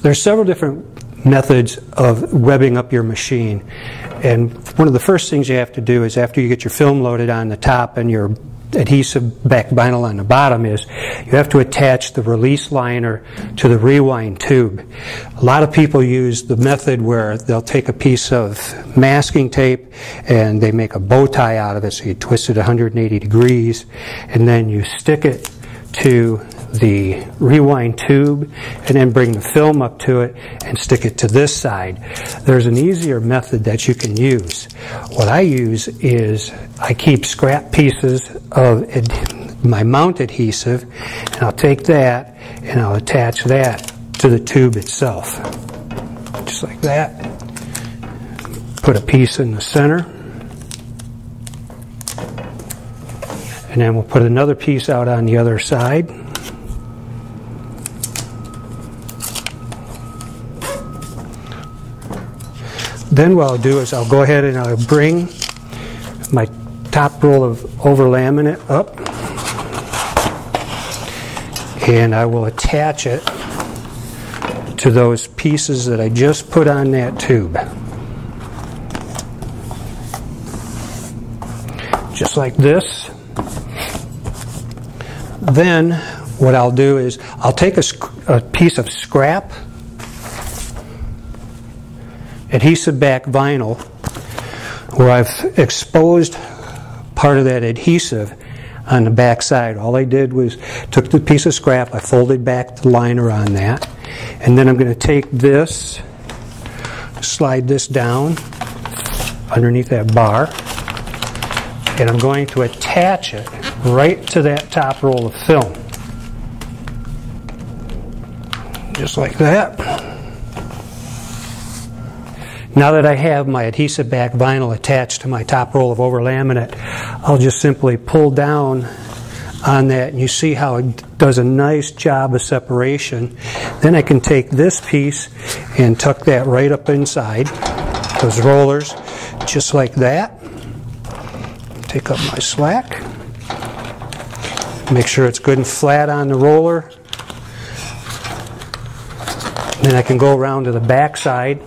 There's several different methods of webbing up your machine, and one of the first things you have to do is, after you get your film loaded on the top and your adhesive back vinyl on the bottom, is you have to attach the release liner to the rewind tube. A lot of people use the method where they'll take a piece of masking tape and they make a bow tie out of it, so you twist it 180 degrees and then you stick it to the rewind tube and then bring the film up to it and stick it to this side. There's an easier method that you can use. What I use is I keep scrap pieces of my mount adhesive, and I'll take that and I'll attach that to the tube itself. Just like that. Put a piece in the center. And then we'll put another piece out on the other side. Then what I'll do is I'll go ahead and I'll bring my top roll of over laminate up, and I will attach it to those pieces that I just put on that tube. Just like this. Then what I'll do is I'll take a piece of scrap adhesive back vinyl where I've exposed part of that adhesive on the back side. All I did was took the piece of scrap, I folded back the liner on that, and then I'm going to take this, slide this down underneath that bar, and I'm going to attach it right to that top roll of film. Just like that. Now that I have my adhesive back vinyl attached to my top roll of over laminate, I'll just simply pull down on that, and you see how it does a nice job of separation. Then I can take this piece and tuck that right up inside those rollers, just like that. Take up my slack. Make sure it's good and flat on the roller. Then I can go around to the back side.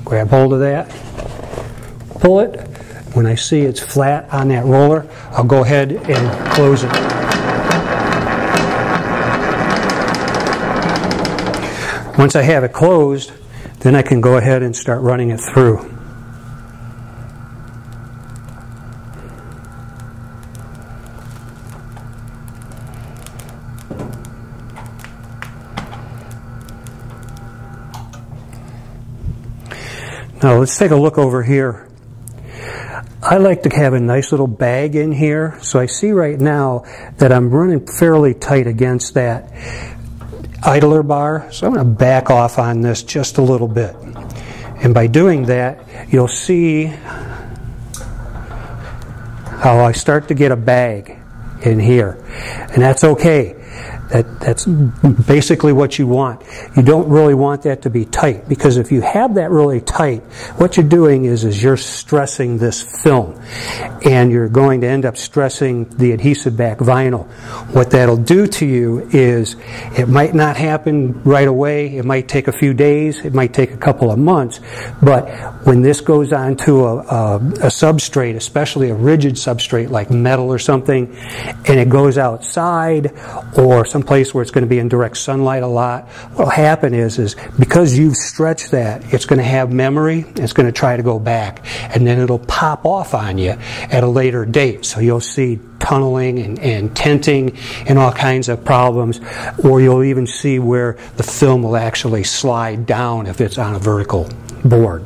Grab hold of that, pull it. When I see it's flat on that roller, I'll go ahead and close it. Once I have it closed, then I can go ahead and start running it through. Now let's take a look over here. I like to have a nice little bag in here, so I see right now that I'm running fairly tight against that idler bar, so I'm going to back off on this just a little bit. And by doing that, you'll see how I start to get a bag in here, and that's okay. That's basically what you want. You don't really want that to be tight, because if you have that really tight, what you're doing is you're stressing this film, and you're going to end up stressing the adhesive back vinyl. What that'll do to you is it might not happen right away. It might take a few days. It might take a couple of months. But when this goes onto a substrate, especially a rigid substrate like metal or something, and it goes outside or someplace where it's going to be in direct sunlight a lot, what will happen is because you've stretched that, it's going to have memory, it's going to try to go back, and then it'll pop off on you at a later date. So you'll see tunneling and tenting and all kinds of problems, or you'll even see where the film will actually slide down if it's on a vertical board.